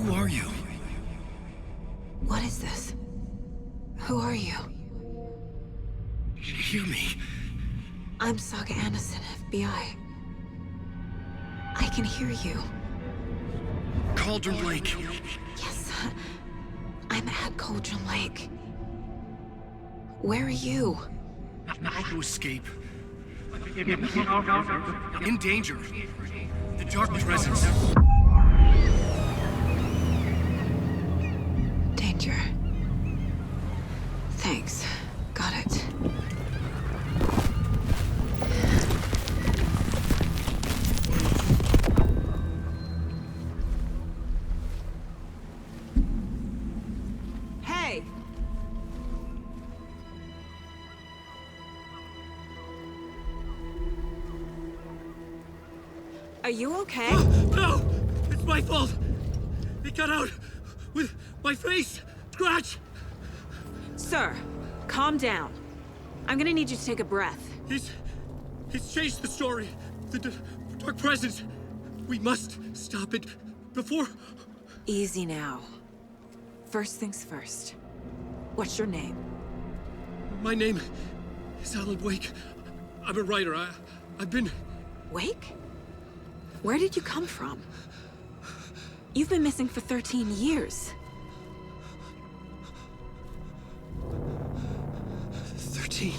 Who are you? What is this? Who are you? Hear me. I'm Saga Anderson, FBI. I can hear you. Cauldron Lake. Yes, I'm at Cauldron Lake. Where are you? To escape. In danger. The dark presence. Danger. Thanks. Got it. Hey! Are you okay? No! It's my fault! It got out with my face! Scratch! Sir, calm down. I'm gonna need you to take a breath. He's changed the story. The dark presence. We must stop it before... Easy now. First things first. What's your name? My name is Alan Wake. I'm a writer. I've been... Wake? Where did you come from? You've been missing for 13 years. 13.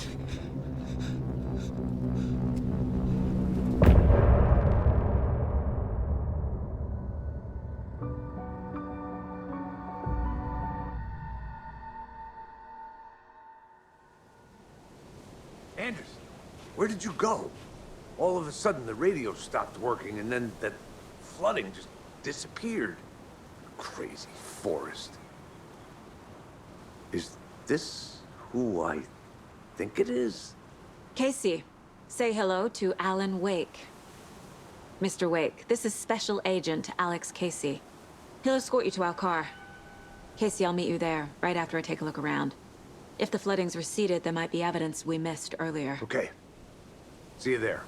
Anderson, where did you go? All of a sudden, the radio stopped working, and then that flooding just disappeared. Crazy forest. Is this who I think it is? Casey, say hello to Alan Wake. Mr. Wake, this is Special Agent Alex Casey. He'll escort you to our car. Casey, I'll meet you there, right after I take a look around. If the flooding's receded, there might be evidence we missed earlier. Okay. See you there.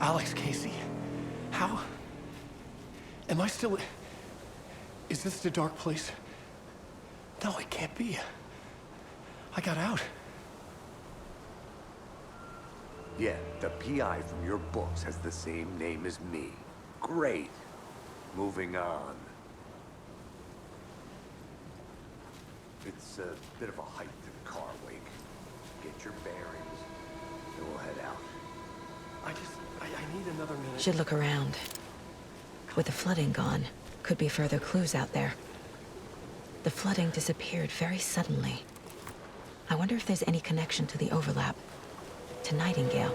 Alex Casey. How? Am I still... Is this the dark place? No, it can't be. I got out. Yeah, the PI from your books has the same name as me. Great. Moving on. It's a bit of a hike to the car, Wake. Get your bearings, and we'll head out. I need another minute. Should look around. With the flooding gone, could be further clues out there. The flooding disappeared very suddenly. I wonder if there's any connection to the overlap. To Nightingale.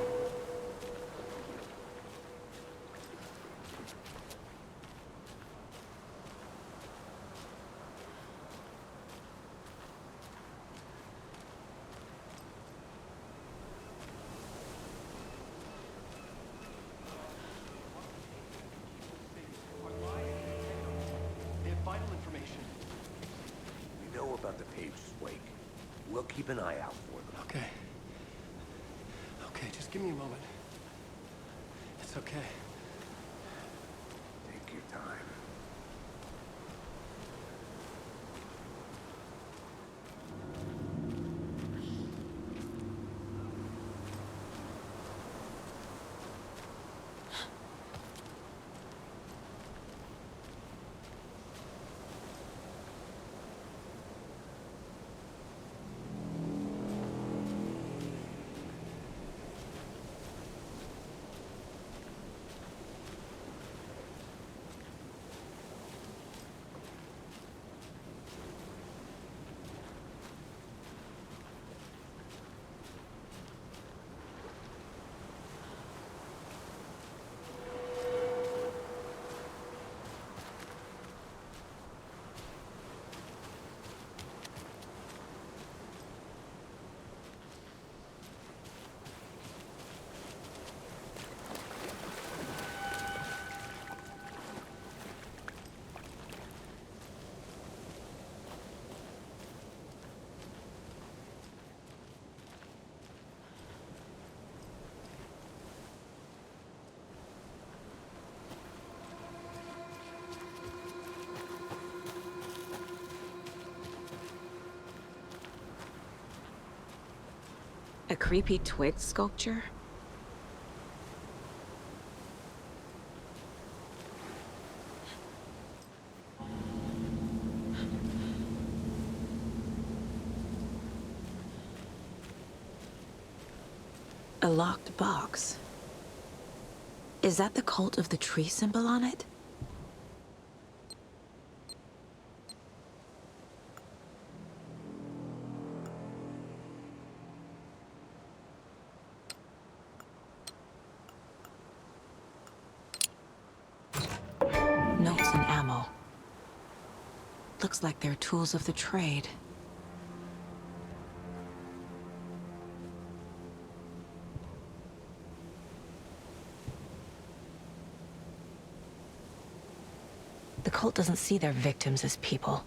We know about the pages, Wake. We'll keep an eye out for them. Okay. Okay, just give me a moment. It's okay. Take your time. A creepy twig sculpture? A locked box. Is that the cult of the tree symbol on it? Notes and ammo. Looks like they're tools of the trade. The cult doesn't see their victims as people.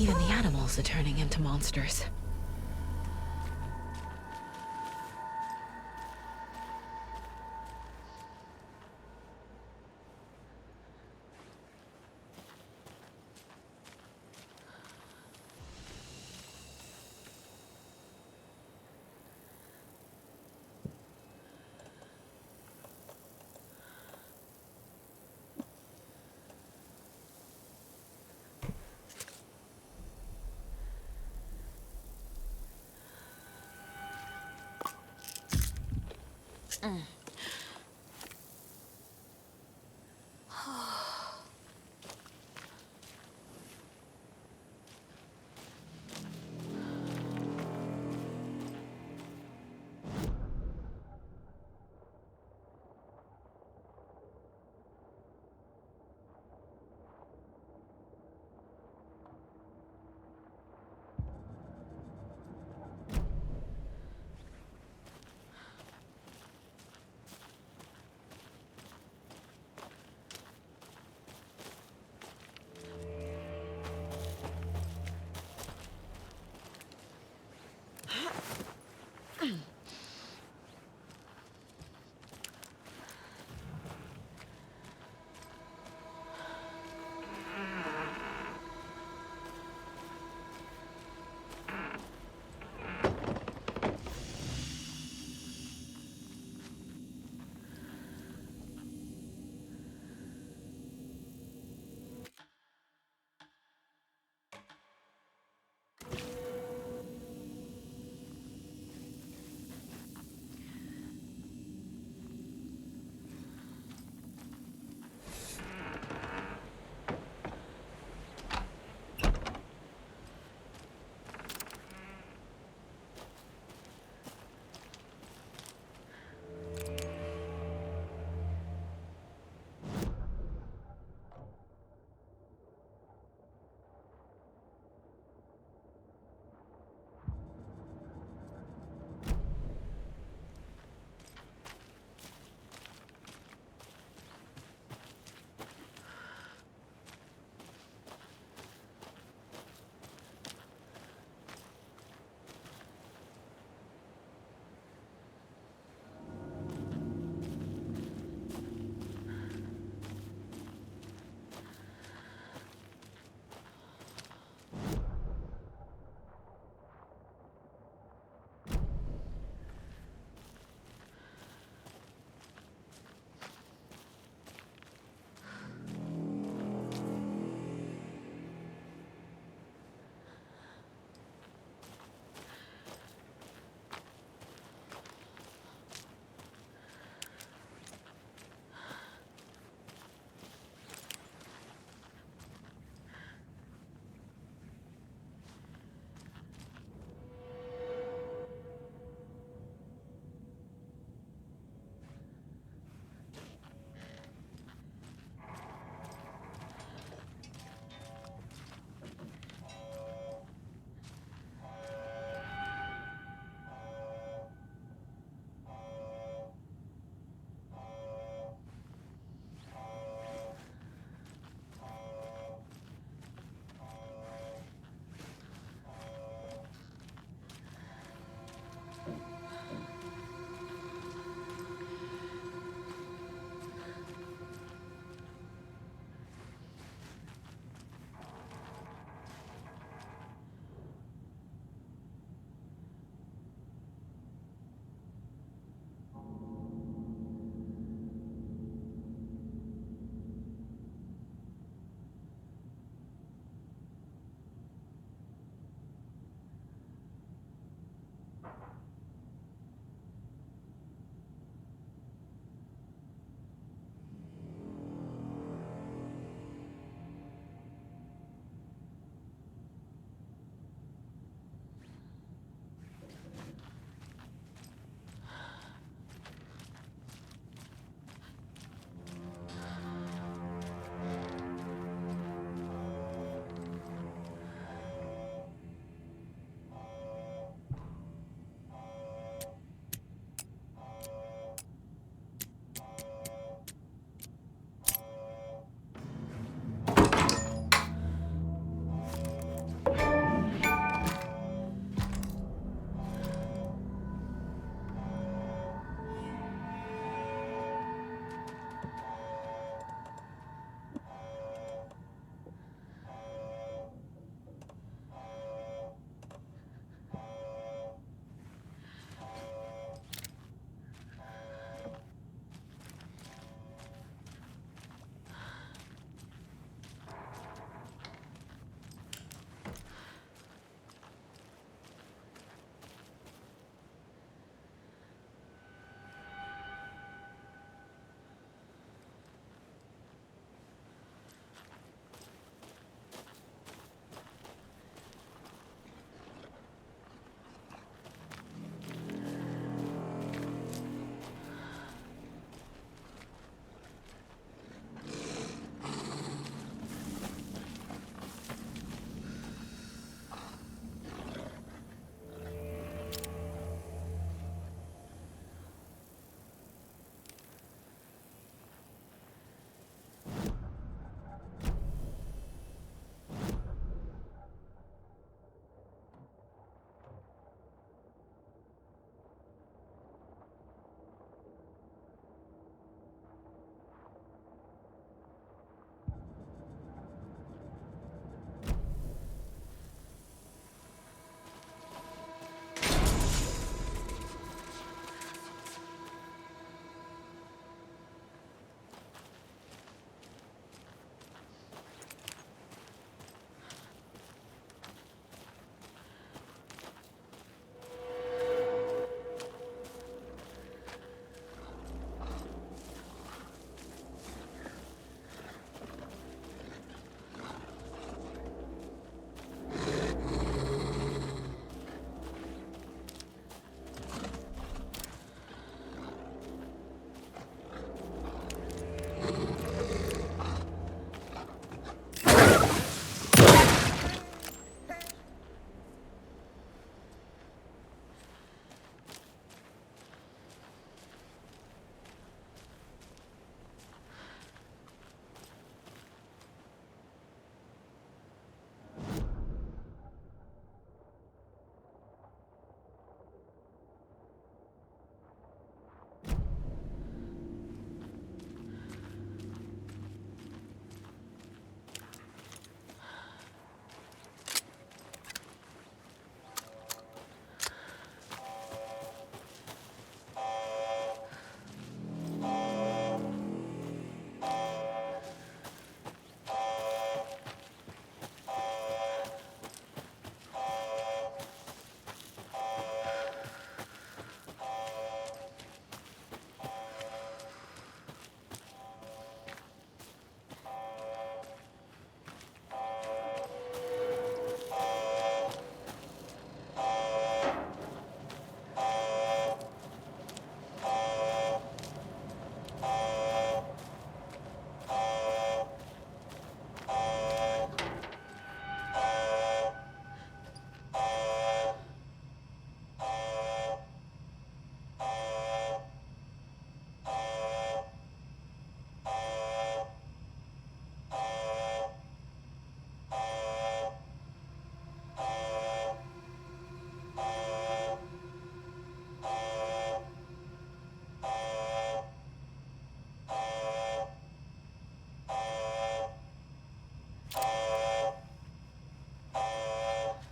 Even the animals are turning into monsters.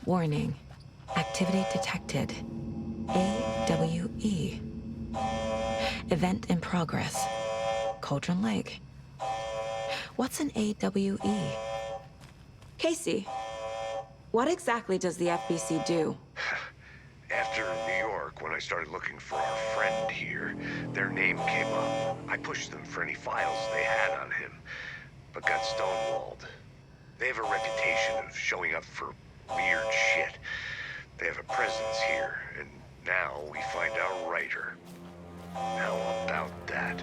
Warning. Activity detected. AWE. Event in progress. Cauldron Lake. What's an AWE? Casey, what exactly does the FBC do? After New York, when I started looking for our friend here, their name came up. I pushed them for any files they had on him, but got stonewalled. They have a reputation of showing up for weird shit. They have a presence here, and now we find our writer. How about that?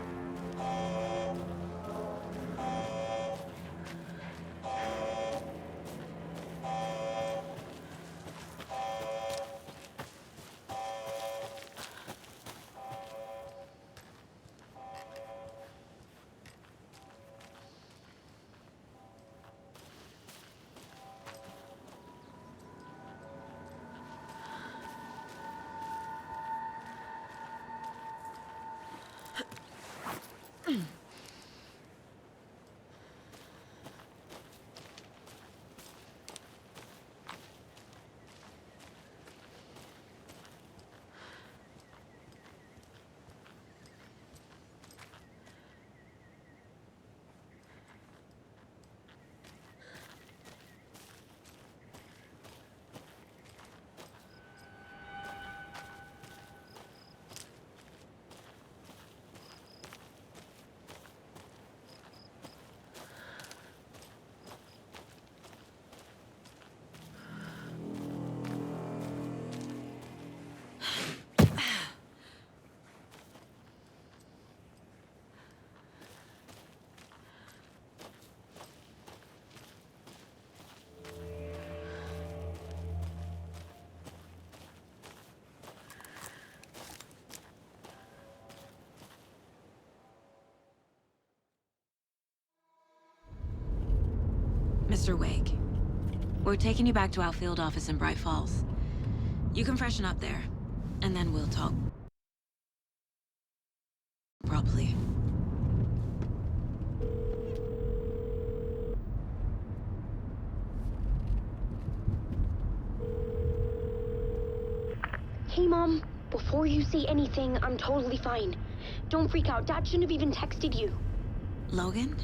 Mr. Wake, we're taking you back to our field office in Bright Falls. You can freshen up there, and then we'll talk properly. Hey, Mom. Before you say anything, I'm totally fine. Don't freak out. Dad shouldn't have even texted you. Logan?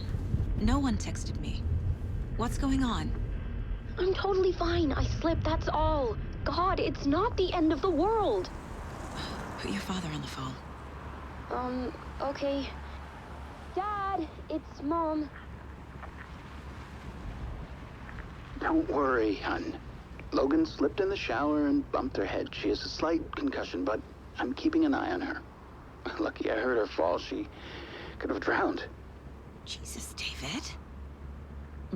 No one texted me. What's going on? I'm totally fine. I slipped, that's all. God, it's not the end of the world. Put your father on the phone. Okay. Dad, it's Mom. Don't worry, hon. Logan slipped in the shower and bumped her head. She has a slight concussion, but I'm keeping an eye on her. Lucky I heard her fall. She could have drowned. Jesus, David.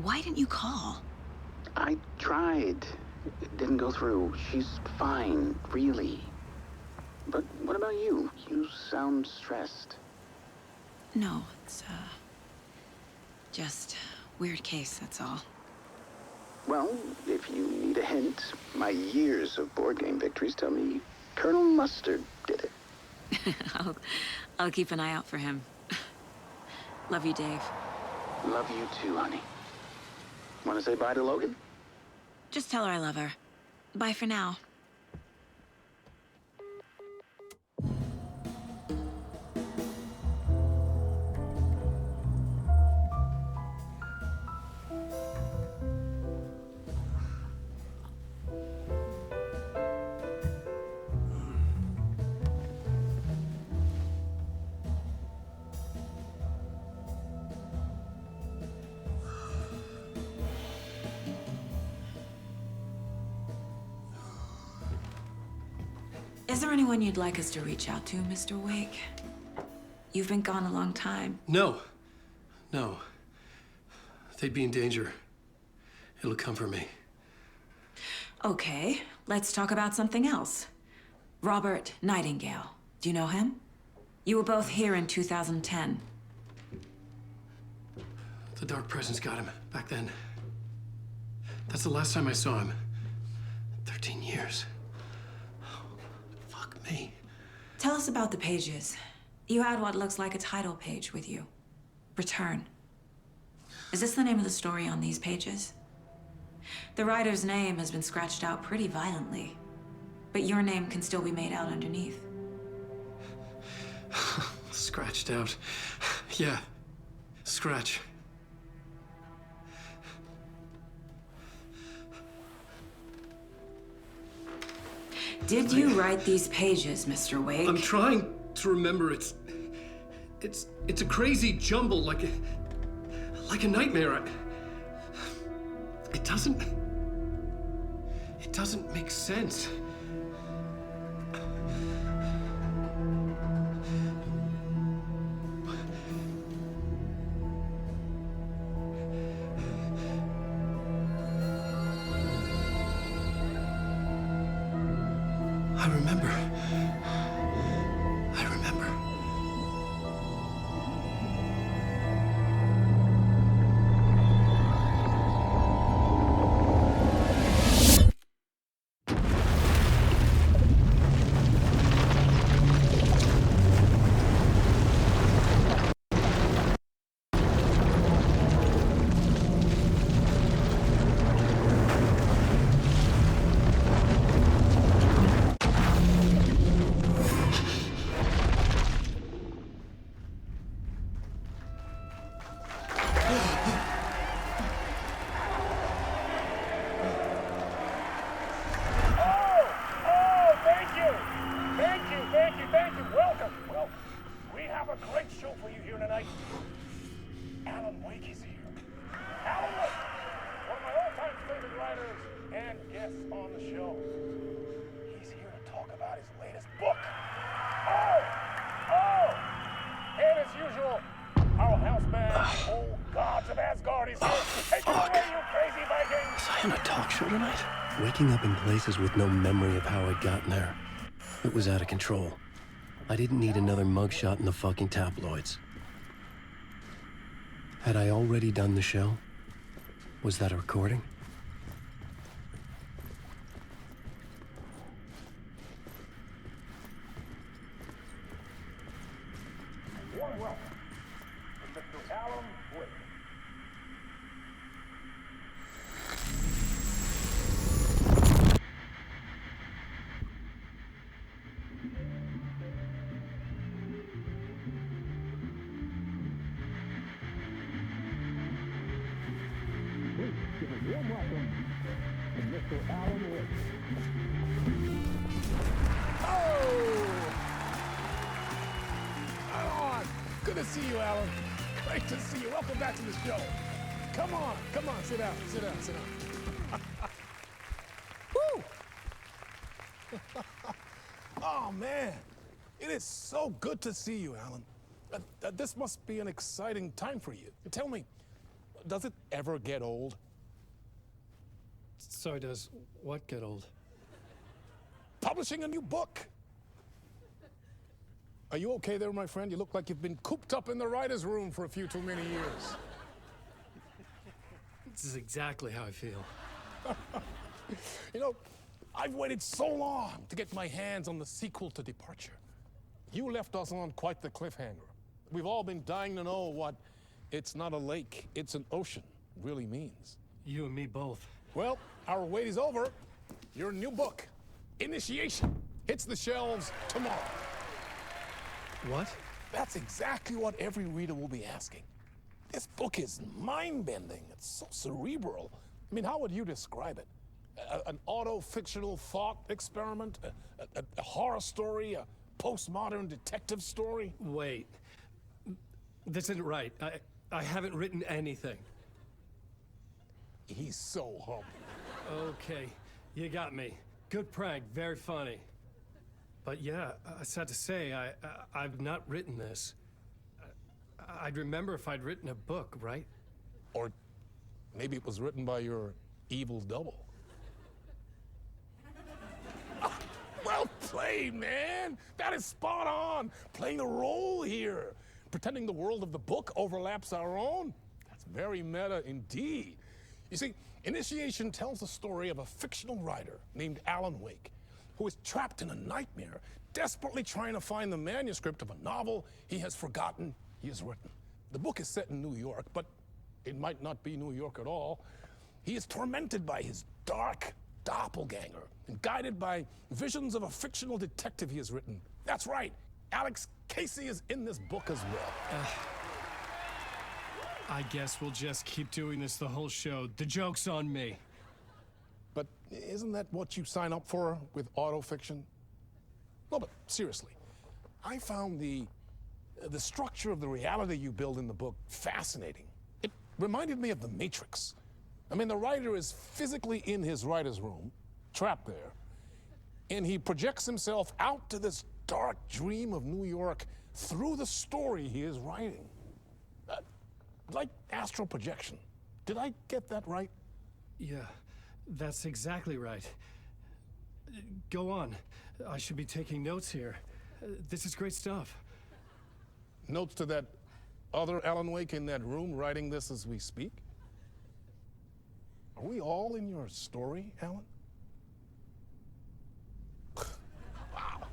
Why didn't you call? I tried. It didn't go through. She's fine, really. But what about you? You sound stressed. No, it's, just weird case, that's all. Well, if you need a hint, my years of board game victories tell me Colonel Mustard did it. I'll keep an eye out for him. Love you, Dave. Love you too, honey. Want to say bye to Logan? Just tell her I love her. Bye for now. Is there anyone you'd like us to reach out to, Mr. Wake? You've been gone a long time. No. No. They'd be in danger. It'll come for me. Okay, let's talk about something else. Robert Nightingale. Do you know him? You were both here in 2010. The Dark Presence got him back then. That's the last time I saw him. 13 years. Fuck me. Tell us about the pages. You had what looks like a title page with you. Return. Is this the name of the story on these pages? The writer's name has been scratched out pretty violently, but your name can still be made out underneath. Scratched out. Yeah. Scratch. Did you write these pages, Mr. Wake? I'm trying to remember. It's a crazy jumble, like a nightmare. It doesn't make sense. I remember. Waking up in places with no memory of how I'd gotten there. It was out of control. I didn't need another mugshot in the fucking tabloids. Had I already done the show? Was that a recording? Warm welcome to Mr. Alan Wake. Warm welcome to Mr. Alan Wake. Good to see you, Alan. Great to see you. Welcome back to the show. Come on, sit down. Woo! Oh, man. It is so good to see you, Alan. This must be an exciting time for you. Tell me, does it ever get old? Sorry, does what get old? Publishing a new book. Are you okay there, my friend? You look like you've been cooped up in the writer's room for a few too many years. This is exactly how I feel. You know, I've waited so long to get my hands on the sequel to Departure. You left us on quite the cliffhanger. We've all been dying to know what "it's not a lake, it's an ocean" really means. You and me both. Well, our wait is over. Your new book, Initiation, hits the shelves tomorrow. What? That's exactly what every reader will be asking. This book is mind-bending. It's so cerebral. I mean, how would you describe it? An auto-fictional thought experiment? A horror story? A postmodern detective story? Wait. This isn't right. I haven't written anything. He's so humble. Okay, you got me. Good prank, very funny. But yeah, I sad to say, I've not written this. I'd remember if I'd written a book, right? Or maybe it was written by your evil double. Well played, man! That is spot on! Playing a role here. Pretending the world of the book overlaps our own. That's very meta indeed. You see, Initiation tells the story of a fictional writer named Alan Wake, who is trapped in a nightmare, desperately trying to find the manuscript of a novel he has forgotten he has written. The book is set in New York, but it might not be New York at all. He is tormented by his dark doppelganger and guided by visions of a fictional detective he has written. That's right, Alex Casey is in this book as well. I guess we'll just keep doing this the whole show. The joke's on me. But isn't that what you sign up for with autofiction? No, but seriously, I found the structure of the reality you build in the book fascinating. It reminded me of The Matrix. I mean, the writer is physically in his writer's room, trapped there, and he projects himself out to this dark dream of New York through the story he is writing. Like astral projection. Did I get that right? Yeah, that's exactly right. Go on. I should be taking notes here. This is great stuff. Notes to that other Alan Wake in that room writing this as we speak? Are we all in your story, Alan? Wow.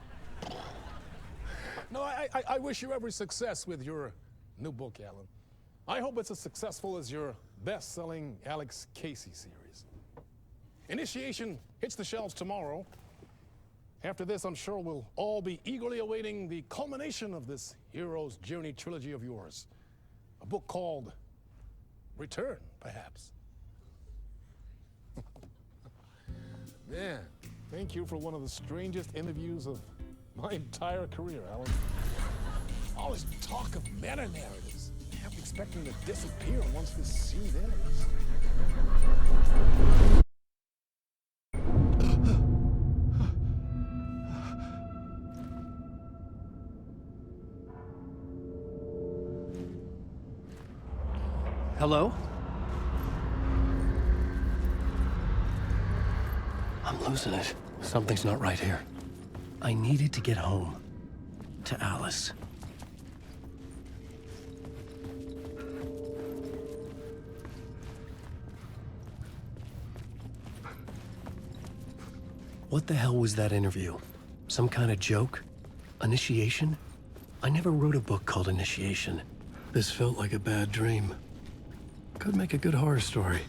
No, I wish you every success with your new book, Alan. I hope it's as successful as your best-selling Alex Casey series. Initiation hits the shelves tomorrow. After this, I'm sure we'll all be eagerly awaiting the culmination of this hero's journey trilogy of yours. A book called Return, perhaps. Man, thank you for one of the strangest interviews of my entire career, Alan. All this talk of meta-narratives. I'm expecting to disappear once this scene ends. Hello? I'm losing it. Something's not right here. I needed to get home. To Alice. What the hell was that interview? Some kind of joke? Initiation? I never wrote a book called Initiation. This felt like a bad dream. Could make a good horror story.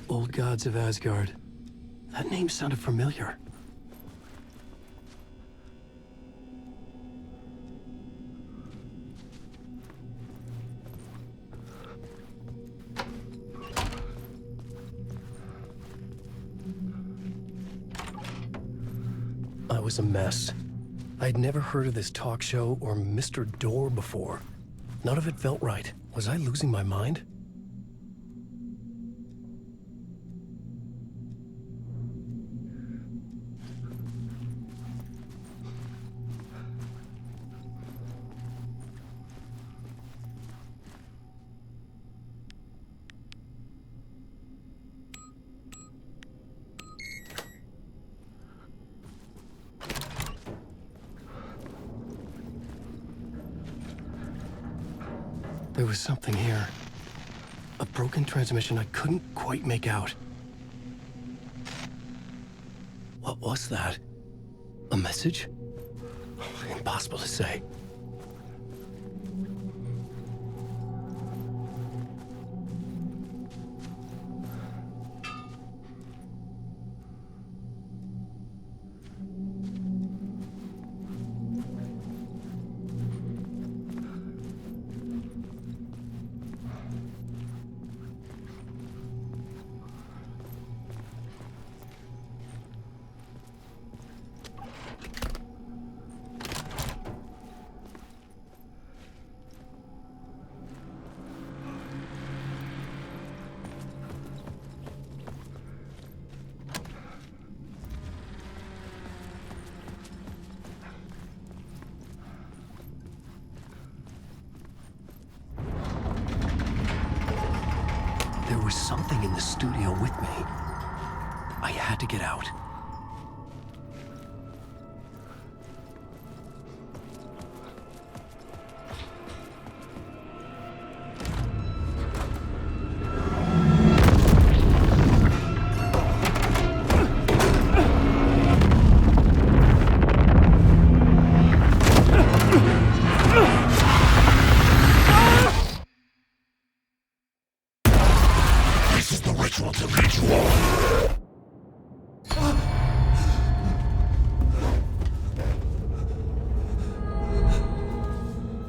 Old Gods of Asgard. That name sounded familiar. I was a mess. I'd never heard of this talk show or Mr. Door before. None of it felt right. Was I losing my mind? There was something here. A broken transmission I couldn't quite make out. What was that? A message? Impossible to say. something in the studio with me. I had to get out.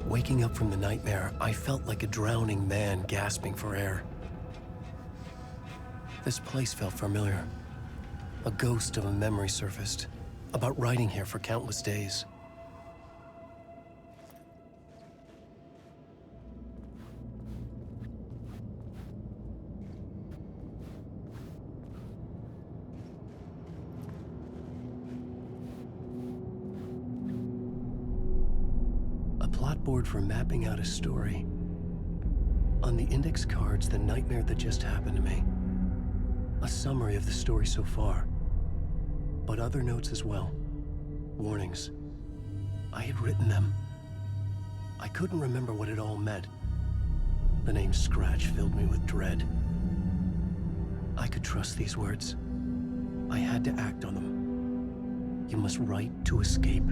Waking up from the nightmare, I felt like a drowning man gasping for air. This place felt familiar. A ghost of a memory surfaced, about writing here for countless days. Board for mapping out a story. On the index cards, the nightmare that just happened to me. A summary of the story so far, but other notes as well. Warnings. I had written them. I couldn't remember what it all meant. The name Scratch filled me with dread. I could trust these words. I had to act on them. You must write to escape.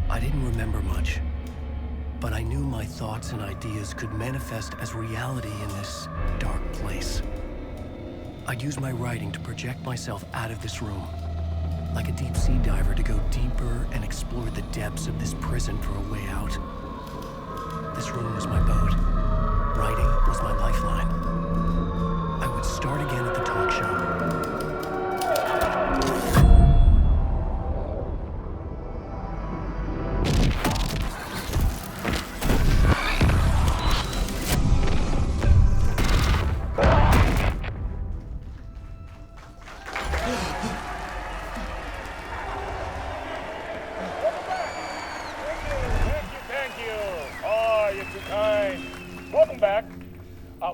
I didn't remember much, but I knew my thoughts and ideas could manifest as reality in this dark place. I'd use my writing to project myself out of this room, like a deep sea diver to go deeper and explore the depths of this prison for a way out. This room was my boat. Writing was my lifeline. I would start again at the talk show.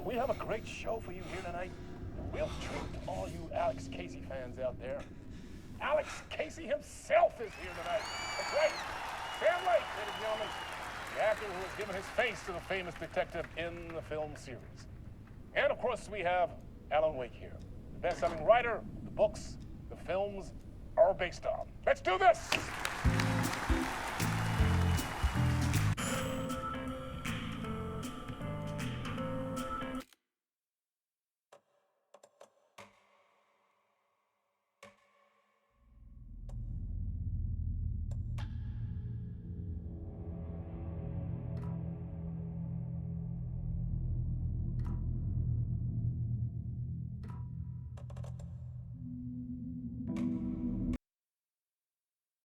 We have a great show for you here tonight. A real treat to all you Alex Casey fans out there. Alex Casey himself is here tonight. That's right. Sam Lake, ladies and gentlemen, the actor who has given his face to the famous detective in the film series. And of course, we have Alan Wake here, the best-selling writer the books, the films are based on. Let's do this!